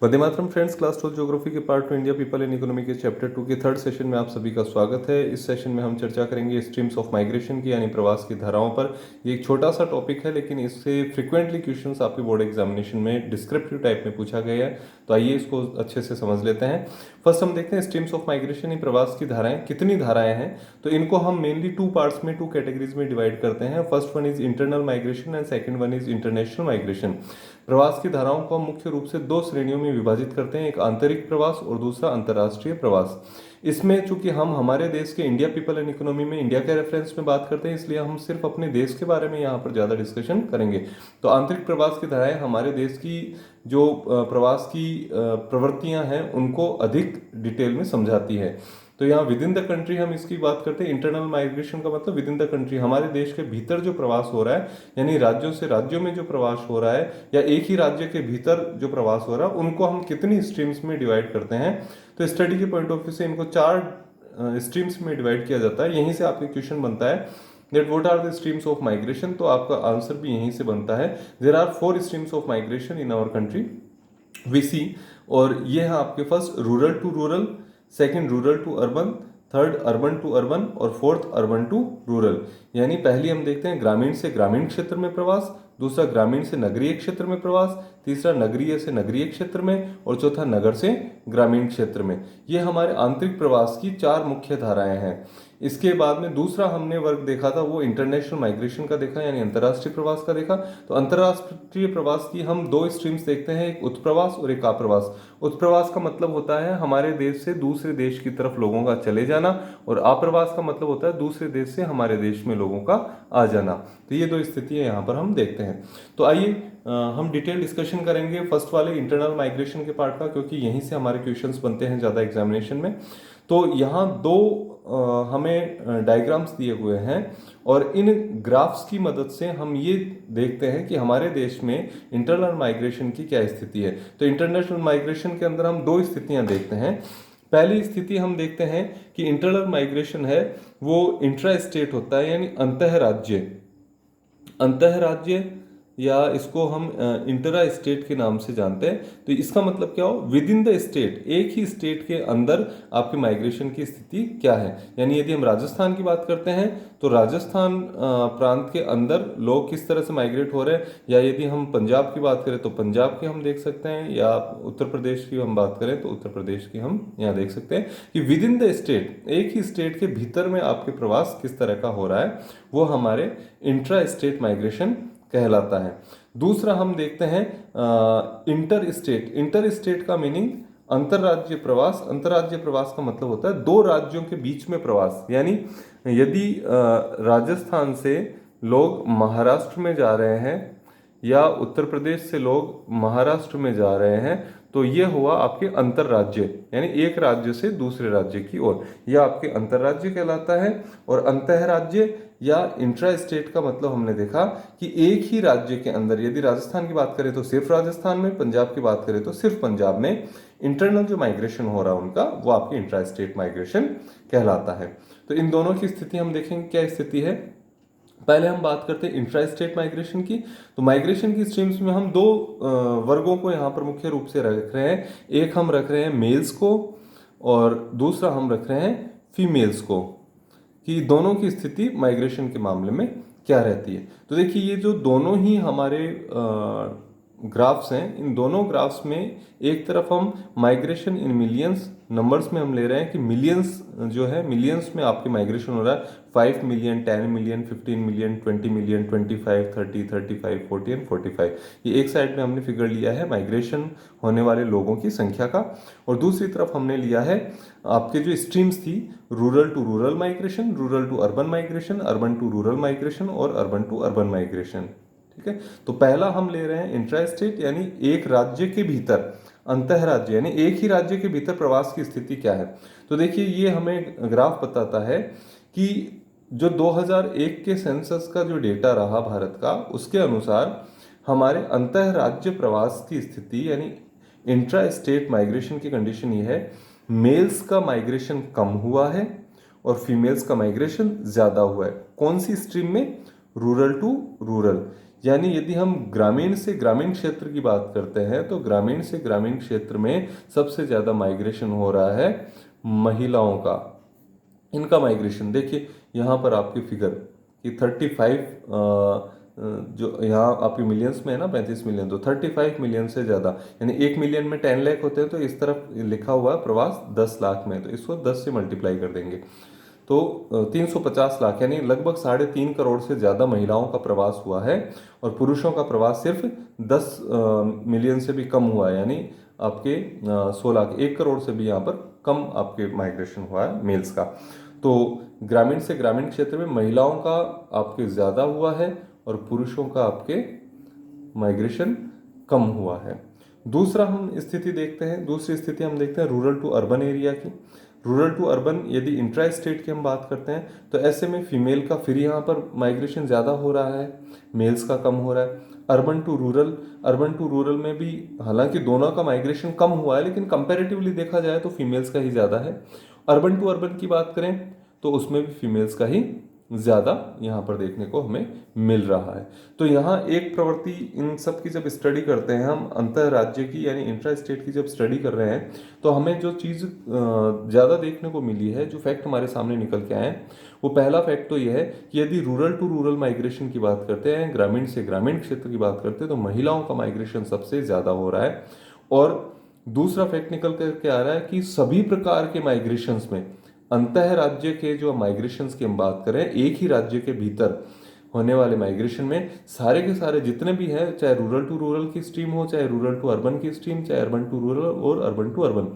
Vande Mataram friends, class 12 geography के part 2 India people and economy के chapter 2 के थर्ड सेशन में आप सभी का स्वागत है। इस सेशन में हम चर्चा करेंगे स्ट्रीम्स ऑफ माइग्रेशन की यानी प्रवास की धाराओं पर। ये एक छोटा सा टॉपिक है लेकिन इससे फ्रिक्वेंटली क्वेश्चंस आपके बोर्ड एग्जामिनेशन में डिस्क्रिप्टिव टाइप में पूछा गया है, तो आइए इसको अच्छे से समझ लेते हैं। फर्स्ट हम देखते हैं स्ट्रीम्स ऑफ माइग्रेशन, प्रवास की धाराएं। कितनी धाराएं हैं तो इनको हम मेनली टू पार्ट्स में, टू कैटेगरीज में डिवाइड करते हैं। First one is internal migration and second one is international migration. प्रवास की धाराओं को हम मुख्य रूप से दो श्रेणियों में विभाजित करते हैं, एक आंतरिक प्रवास और दूसरा अंतर्राष्ट्रीय प्रवास। इसमें चूंकि हम हमारे देश के इंडिया पीपल एंड इकोनॉमी में इंडिया के रेफरेंस में बात करते हैं, इसलिए हम सिर्फ अपने देश के बारे में यहाँ पर ज़्यादा डिस्कशन करेंगे। तो आंतरिक प्रवास की धाराएं हमारे देश की जो प्रवास की प्रवृत्तियां हैं उनको अधिक डिटेल में समझाती है। तो यहाँ विद इन द कंट्री हम इसकी बात करते हैं। इंटरनल माइग्रेशन का मतलब विद इन द कंट्री, हमारे देश के भीतर जो प्रवास हो रहा है, यानी राज्यों से राज्यों में जो प्रवास हो रहा है या एक ही राज्य के भीतर जो प्रवास हो रहा है, उनको हम कितनी स्ट्रीम्स में डिवाइड करते हैं। तो स्टडी के पॉइंट ऑफ व्यू से इनको 4 स्ट्रीम्स में डिवाइड किया जाता है। यहीं से आपके क्वेश्चन बनता है that what are the streams of migration, तो आपका आंसर भी यहीं से बनता है। There are 4 streams of migration in our country we see, और ये है आपके first rural to rural, second rural to urban, third urban to urban और फोर्थ अर्बन टू रूरल। यानी पहली हम देखते हैं ग्रामीण से ग्रामीण क्षेत्र में प्रवास, दूसरा ग्रामीण से नगरीय क्षेत्र में प्रवास, तीसरा नगरीय से नगरीय क्षेत्र में और चौथा नगर से ग्रामीण क्षेत्र में। ये हमारे आंतरिक प्रवास की 4 मुख्य धाराएं हैं। इसके बाद में दूसरा हमने वर्ग देखा था वो इंटरनेशनल माइग्रेशन का देखा, यानी अंतर्राष्ट्रीय प्रवास का देखा। तो अंतर्राष्ट्रीय प्रवास की हम 2 स्ट्रीम्स देखते हैं, एक उत्प्रवास और एक आप्रवास। उत्प्रवास का मतलब होता है हमारे देश से दूसरे देश की तरफ लोगों का चले जाना, और आप्रवास का मतलब होता है दूसरे देश से हमारे देश में लोगों का आ जाना। तो ये 2 स्थितियां यहाँ पर हम देखते हैं। तो आइए हम डिटेल डिस्कशन करेंगे फर्स्ट वाले इंटरनल माइग्रेशन के पार्ट का, क्योंकि यहीं से हमारे क्वेश्चंस बनते हैं ज़्यादा एग्जामिनेशन में। तो यहाँ 2 हमें डायग्राम्स दिए हुए हैं और इन ग्राफ्स की मदद से हम ये देखते हैं कि हमारे देश में इंटरनल माइग्रेशन की क्या स्थिति है। तो इंटरनेशनल माइग्रेशन के अंदर हम 2 स्थितियां देखते हैं। पहली स्थिति हम देखते हैं कि इंटरनल माइग्रेशन है वो इंट्रा स्टेट होता है, यानी अंतः राज्य या इसको हम इंटरा स्टेट के नाम से जानते हैं। तो इसका मतलब क्या हो, विद इन द स्टेट, एक ही स्टेट के अंदर आपके माइग्रेशन की स्थिति क्या है। यानी यदि हम राजस्थान की बात करते हैं तो राजस्थान प्रांत के अंदर लोग किस तरह से माइग्रेट हो रहे हैं, या यदि हम पंजाब की बात करें तो पंजाब की हम देख सकते हैं, या उत्तर प्रदेश की हम बात करें तो उत्तर प्रदेश की हम यहाँ देख सकते हैं कि विद इन द स्टेट, एक ही स्टेट के भीतर में आपके प्रवास किस तरह का हो रहा है, वो हमारे इंट्रा स्टेट माइग्रेशन कहलाता है। दूसरा हम देखते हैं इंटर स्टेट। इंटर स्टेट का मीनिंग अंतर्राज्य प्रवास। अंतर्राज्य प्रवास का मतलब होता है 2 राज्यों के बीच में प्रवास। यानी यदि राजस्थान से लोग महाराष्ट्र में जा रहे हैं या उत्तर प्रदेश से लोग महाराष्ट्र में जा रहे हैं, तो ये हुआ आपके अंतर्राज्य, यानी एक राज्य से दूसरे राज्य की ओर, यह आपके अंतर्राज्य कहलाता है। और अंतःराज्य या इंट्रा स्टेट का मतलब हमने देखा कि एक ही राज्य के अंदर, यदि राजस्थान की बात करें तो सिर्फ राजस्थान में, पंजाब की बात करें तो सिर्फ पंजाब में इंटरनल जो माइग्रेशन हो रहा है उनका, वो आपकी इंट्रा स्टेट माइग्रेशन कहलाता है। तो इन दोनों की स्थिति हम देखेंगे क्या स्थिति है। पहले हम बात करते हैं इंट्रा स्टेट माइग्रेशन की। तो माइग्रेशन की स्ट्रीम्स में हम 2 वर्गों को यहाँ पर मुख्य रूप से रख रहे हैं। एक हम रख रहे हैं मेल्स को और दूसरा हम रख रहे हैं फीमेल्स को, कि दोनों की स्थिति माइग्रेशन के मामले में क्या रहती है। तो देखिए ये जो दोनों ही हमारे ग्राफ्स हैं, इन दोनों ग्राफ्स में एक तरफ हम माइग्रेशन इन मिलियंस नंबर्स में हम ले रहे हैं कि मिलियंस जो है, मिलियंस में आपके माइग्रेशन हो रहा है। 5 million, 10 million, 15 million, 20 million, 25, 30, 35, 40 and 45। ये एक साइड में हमने फिगर लिया है माइग्रेशन होने वाले लोगों की संख्या का, और दूसरी तरफ हमने लिया है आपके जो स्ट्रीम्स थी, rural to rural migration, rural to urban migration, urban to rural migration और अर्बन टू अर्बन माइग्रेशन। ठीक है, तो पहला हम ले रहे हैं इंट्रा स्टेट, यानी एक राज्य के भीतर, अंतः राज्य यानी एक ही राज्य के भीतर प्रवास की स्थिति क्या है। तो देखिए ये हमें ग्राफ बताता है कि जो 2001 के सेंसस का जो डेटा रहा भारत का, उसके अनुसार हमारे अंतः राज्य प्रवास की स्थिति यानी इंट्रा स्टेट माइग्रेशन की कंडीशन ये है, मेल्स का माइग्रेशन कम हुआ है और फीमेल्स का माइग्रेशन ज़्यादा हुआ है। कौन सी स्ट्रीम में, रूरल टू रूरल। यानी यदि हम ग्रामीण से ग्रामीण क्षेत्र की बात करते हैं तो ग्रामीण से ग्रामीण क्षेत्र में सबसे ज़्यादा माइग्रेशन हो रहा है महिलाओं का। इनका माइग्रेशन देखिए यहाँ पर आपकी फिगर कि 35 जो यहाँ आपकी मिलियंस में है ना 35 मिलियन, तो 35 मिलियन से ज़्यादा, यानी 1 मिलियन में 10 लाख होते हैं, तो इस तरफ लिखा हुआ है प्रवास 10 लाख में, तो इसको 10 से मल्टीप्लाई कर देंगे तो 350 लाख, यानी लगभग 3.5 करोड़ से ज़्यादा महिलाओं का प्रवास हुआ है। और पुरुषों का प्रवास सिर्फ 10 मिलियन से भी कम हुआ है, यानी आपके 100 लाख, 1 करोड़ से भी यहाँ पर कम आपके माइग्रेशन हुआ है मेल्स का। तो ग्रामीण से ग्रामीण क्षेत्र में महिलाओं का आपके ज़्यादा हुआ है और पुरुषों का आपके माइग्रेशन कम हुआ है। दूसरा हम स्थिति देखते हैं, दूसरी स्थिति हम देखते हैं रूरल टू अर्बन एरिया की। रूरल टू अर्बन यदि इंट्रा स्टेट की हम बात करते हैं तो ऐसे में फीमेल का फिर यहाँ पर माइग्रेशन ज़्यादा हो रहा है, मेल्स का कम हो रहा है। अर्बन टू रूरल में भी हालांकि दोनों का माइग्रेशन कम हुआ है, लेकिन कंपैरेटिवली देखा जाए तो फीमेल्स का ही ज़्यादा है। अर्बन टू अर्बन की बात करें तो उसमें भी फीमेल्स का ही ज़्यादा यहाँ पर देखने को हमें मिल रहा है। तो यहाँ एक प्रवृत्ति इन सब की जब स्टडी करते हैं हम, अंतर राज्य की यानी इंट्रा स्टेट की जब स्टडी कर रहे हैं, तो हमें जो चीज़ ज़्यादा देखने को मिली है, जो फैक्ट हमारे सामने निकल के आए हैं, वो पहला फैक्ट तो यह है कि यदि रूरल टू रूरल माइग्रेशन की बात करते हैं, ग्रामीण से ग्रामीण क्षेत्र की बात करते हैं, तो महिलाओं का माइग्रेशन सबसे ज़्यादा हो रहा है। और दूसरा फैक्ट निकल करके आ रहा है कि सभी प्रकार के माइग्रेशंस में, अंतः राज्य के जो माइग्रेशंस की हम बात करें, एक ही राज्य के भीतर होने वाले माइग्रेशन में सारे के सारे जितने भी हैं, चाहे रूरल टू रूरल की स्ट्रीम हो, चाहे रूरल टू अर्बन की स्ट्रीम, चाहे अर्बन टू रूरल और अर्बन टू अर्बन,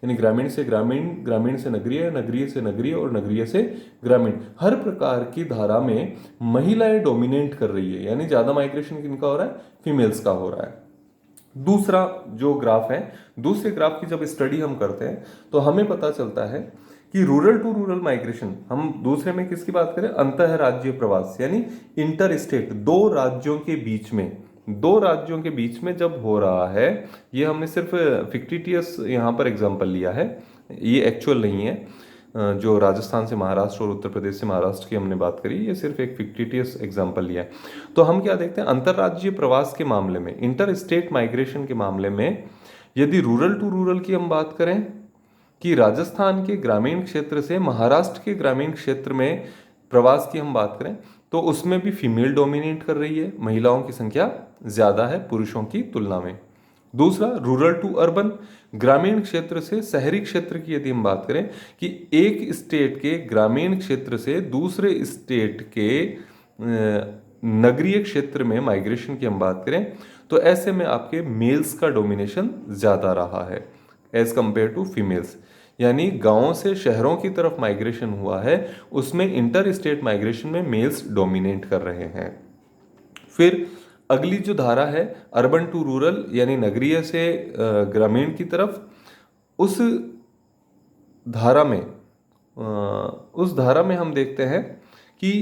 यानी ग्रामीण से ग्रामीण, ग्रामीण से नगरीय, नगरीय से नगरीय और नगरीय से ग्रामीण, हर प्रकार की धारा में महिलाएं डोमिनेट कर रही है, यानी ज़्यादा माइग्रेशन किनका हो रहा है, फीमेल्स का हो रहा है। दूसरा जो ग्राफ है, दूसरे ग्राफ की जब स्टडी हम करते हैं तो हमें पता चलता है कि रूरल टू रूरल माइग्रेशन, हम दूसरे में किसकी बात करें, अंतः राज्य प्रवास, यानी इंटर स्टेट, दो राज्यों के बीच में, दो राज्यों के बीच में जब हो रहा है, ये हमने सिर्फ फिक्टिटियस यहाँ पर एग्जांपल लिया है, ये एक्चुअल नहीं है। जो राजस्थान से महाराष्ट्र और उत्तर प्रदेश से महाराष्ट्र की हमने बात करी, ये सिर्फ एक फिक्टिटियस एग्जांपल लिया है। तो हम क्या देखते हैं, अंतर्राज्यीय प्रवास के मामले में, इंटर स्टेट माइग्रेशन के मामले में, यदि रूरल टू रूरल की हम बात करें कि राजस्थान के ग्रामीण क्षेत्र से महाराष्ट्र के ग्रामीण क्षेत्र में प्रवास की हम बात करें, तो उसमें भी फीमेल डोमिनेट कर रही है, महिलाओं की संख्या ज़्यादा है पुरुषों की तुलना में। दूसरा रूरल टू अर्बन, ग्रामीण क्षेत्र से शहरी क्षेत्र की यदि हम बात करें कि एक स्टेट के ग्रामीण क्षेत्र से दूसरे स्टेट के नगरीय क्षेत्र में माइग्रेशन की हम बात करें, तो ऐसे में आपके मेल्स का डोमिनेशन ज़्यादा रहा है एज कंपेयर टू फीमेल्स, यानी गांवों से शहरों की तरफ माइग्रेशन हुआ है, उसमें इंटर स्टेट माइग्रेशन में मेल्स डोमिनेट कर रहे हैं। फिर अगली जो धारा है अर्बन टू रूरल, यानी नगरीय से ग्रामीण की तरफ, उस धारा में हम देखते हैं कि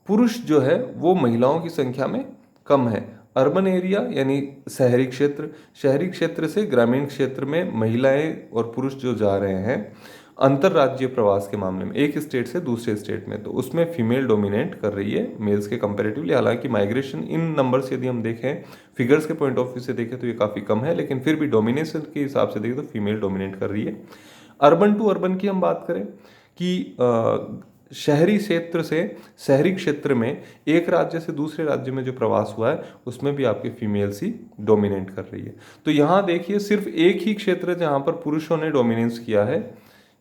पुरुष जो है वो महिलाओं की संख्या में कम है। अर्बन एरिया यानी शहरी क्षेत्र से ग्रामीण क्षेत्र में महिलाएं और पुरुष जो जा रहे हैं अंतर्राज्यीय प्रवास के मामले में, एक स्टेट से दूसरे स्टेट में, तो उसमें फीमेल डोमिनेट कर रही है मेल्स के कंपैरेटिवली। हालांकि माइग्रेशन इन नंबर्स यदि हम देखें, फिगर्स के पॉइंट ऑफ व्यू से देखें तो ये काफ़ी कम है, लेकिन फिर भी डोमिनेशन के हिसाब से देखें तो फीमेल डोमिनेट कर रही है। अर्बन टू अर्बन की हम बात करें कि शहरी क्षेत्र से शहरी क्षेत्र में एक राज्य से दूसरे राज्य में जो प्रवास हुआ है उसमें भी आपके फीमेल्स ही डोमिनेट कर रही है। तो यहाँ देखिए सिर्फ एक ही क्षेत्र जहाँ पर पुरुषों ने डोमिनेंस किया है,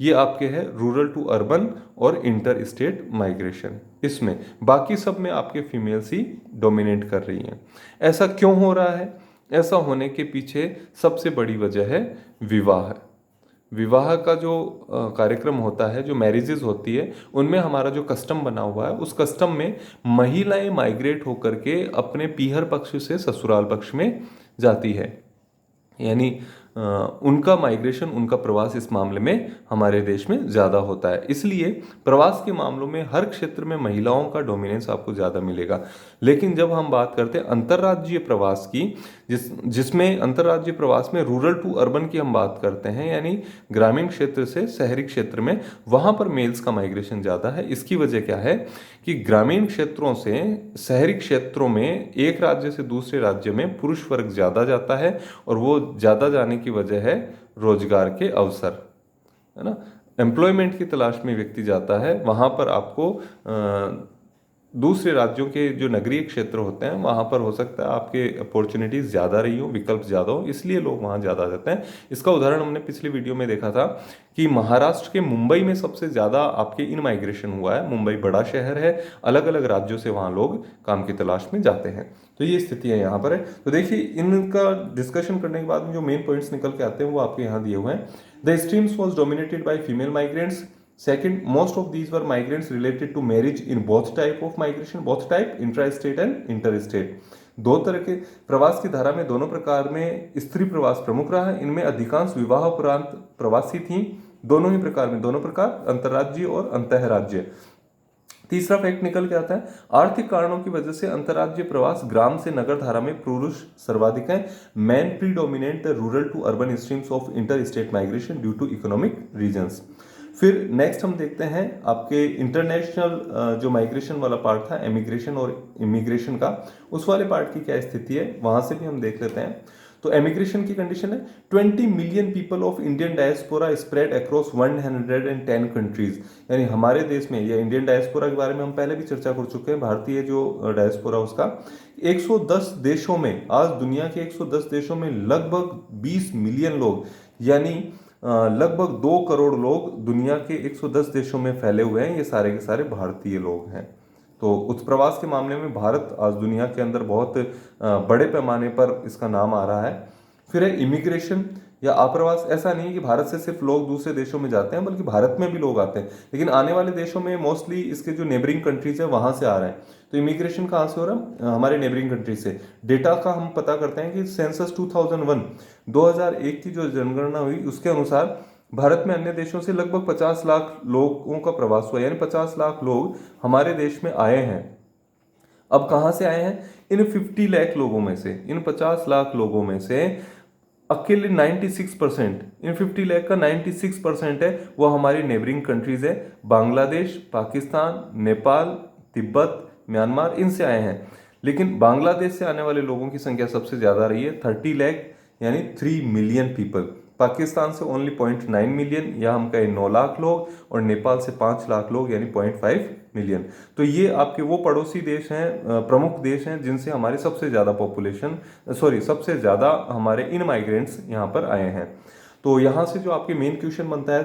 ये आपके है रूरल टू अर्बन और इंटर स्टेट माइग्रेशन, इसमें बाकी सब में आपके फीमेल्स ही डोमिनेट कर रही हैं। ऐसा क्यों हो रहा है? ऐसा होने के पीछे सबसे बड़ी वजह है विवाह। विवाह का जो कार्यक्रम होता है, जो मैरिजेस होती है, उनमें हमारा जो कस्टम बना हुआ है, उस कस्टम में महिलाएं माइग्रेट होकर के अपने पीहर पक्ष से ससुराल पक्ष में जाती है। यानी उनका माइग्रेशन, उनका प्रवास इस मामले में हमारे देश में ज़्यादा होता है। इसलिए प्रवास के मामलों में हर क्षेत्र में महिलाओं का डोमिनेंस आपको ज़्यादा मिलेगा। लेकिन जब हम बात करते हैं अंतर्राज्यीय प्रवास की, जिसमें अंतर्राज्यीय प्रवास में रूरल टू अर्बन की हम बात करते हैं, यानी ग्रामीण क्षेत्र से शहरी क्षेत्र में, वहाँ पर मेल्स का माइग्रेशन ज़्यादा है। इसकी वजह क्या है कि ग्रामीण क्षेत्रों से शहरी क्षेत्रों में एक राज्य से दूसरे राज्य में पुरुष वर्ग ज़्यादा जाता है, और वो ज़्यादा जाने की वजह है रोजगार के अवसर, है ना। एम्प्लॉयमेंट की तलाश में व्यक्ति जाता है, वहाँ पर आपको दूसरे राज्यों के जो नगरीय क्षेत्र होते हैं वहाँ पर हो सकता है आपके अपॉर्चुनिटीज़ ज़्यादा रही हो, विकल्प ज़्यादा हो, इसलिए लोग वहाँ ज़्यादा जाते हैं। इसका उदाहरण हमने पिछली वीडियो में देखा था कि महाराष्ट्र के मुंबई में सबसे ज़्यादा आपके इन माइग्रेशन हुआ है। मुंबई बड़ा शहर है, अलग अलग राज्यों से वहाँ लोग काम की तलाश में जाते हैं। तो ये स्थितियाँ यहाँ पर है। तो देखिए, इनका डिस्कशन करने के बाद में जो मेन पॉइंट्स निकल के आते हैं वो आपके यहाँ दिए हुए हैं। The streams was dominated by female migrants. Second, most of these were migrants related to marriage in both type of migration, both type, intra-state and inter-state। दो तरह के प्रवास की धारा में दोनों प्रकार में स्त्री प्रवास प्रमुख रहा है। इनमें अधिकांश विवाह उपरांत प्रवासी थी। दोनों ही प्रकार में, दोनों प्रकार, अंतर्राज्यीय और अंतःराज्यीय। तीसरा फैक्ट निकल के आता है, आर्थिक कारणों की वजह से अंतर्राज्यीय प्रवास ग्राम से नगर धारा में पुरुष सर्वाधिक है। Man predominate the rural to urban streams of inter state migration due to economic reasons. फिर नेक्स्ट हम देखते हैं आपके इंटरनेशनल जो माइग्रेशन वाला पार्ट था, एमिग्रेशन और इमिग्रेशन का, उस वाले पार्ट की क्या स्थिति है वहां से भी हम देख लेते हैं। तो एमिग्रेशन की कंडीशन है 20 million people of Indian diaspora spread across 110 countries. यानी हमारे देश में, या इंडियन डायस्पोरा के बारे में हम पहले भी चर्चा कर चुके हैं, भारतीय जो डायस्पोरा उसका 110 देशों में, आज दुनिया के 110 देशों में लगभग 20 मिलियन लोग, यानी लगभग 2 करोड़ लोग दुनिया के 110 देशों में फैले हुए हैं। ये सारे के सारे भारतीय लोग हैं। तो उत्प्रवास के मामले में भारत आज दुनिया के अंदर बहुत बड़े पैमाने पर इसका नाम आ रहा है। फिर है इमिग्रेशन या आप्रवास। ऐसा नहीं है कि भारत से सिर्फ लोग दूसरे देशों में जाते हैं, बल्कि भारत में भी लोग आते हैं, लेकिन आने वाले देशों में मोस्टली इसके जो नेबरिंग कंट्रीज है वहां से आ रहे हैं। तो इमिग्रेशन कहाँ से हो रहा है? हमारे नेबरिंग कंट्री से। डेटा का हम पता करते हैं कि सेंसस 2001 की जो जनगणना हुई उसके अनुसार भारत में अन्य देशों से लगभग 50 लाख लोगों का प्रवास हुआ, यानी 50 लाख लोग हमारे देश में आए हैं। अब कहाँ से आए हैं? इन 50 लाख लोगों में से, इन 50 लाख लोगों में से अकेले 96%, इन 50 लाख का 96% है वो हमारी नेबरिंग कंट्रीज है। बांग्लादेश, पाकिस्तान, नेपाल, तिब्बत, म्यांमार, इनसे आए हैं। लेकिन बांग्लादेश से आने वाले लोगों की संख्या सबसे ज्यादा रही है, 30 लाख, यानी 3 मिलियन पीपल। पाकिस्तान से ओनली 0.9 मिलियन, या हम कहें 9 लाख लोग, और नेपाल से 5 लाख लोग, यानी 0.5 मिलियन। तो ये आपके वो पड़ोसी देश हैं, प्रमुख देश हैं जिनसे हमारे सबसे ज़्यादा सबसे ज़्यादा हमारे इन माइग्रेंट्स यहाँ पर आए हैं। तो यहाँ से जो आपके मेन क्वेश्चन बनता है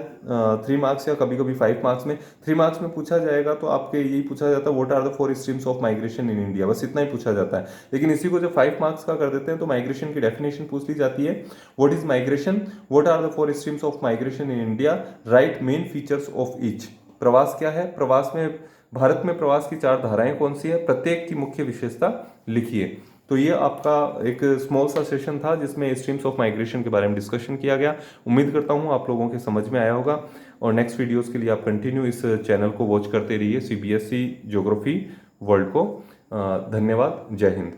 3 मार्क्स या कभी कभी 5 मार्क्स में, 3 मार्क्स में पूछा जाएगा तो आपके यही पूछा जाता है, what are the 4 streams of migration in India, बस इतना ही पूछा जाता है। लेकिन इसी को जब 5 मार्क्स का कर देते हैं तो माइग्रेशन की डेफिनेशन पूछ ली जाती है, what is migration, what are the 4 streams of migration in India, write main features of each. प्रवास क्या है, प्रवास में, भारत में प्रवास की 4 धाराएं कौन सी है, प्रत्येक की मुख्य विशेषता लिखिए। तो ये आपका एक स्मॉल सा सेशन था जिसमें स्ट्रीम्स ऑफ माइग्रेशन के बारे में डिस्कशन किया गया। उम्मीद करता हूँ आप लोगों के समझ में आया होगा, और नेक्स्ट वीडियोस के लिए आप कंटिन्यू इस चैनल को वॉच करते रहिए, CBSE ज्योग्राफी वर्ल्ड को। धन्यवाद, जय हिंद।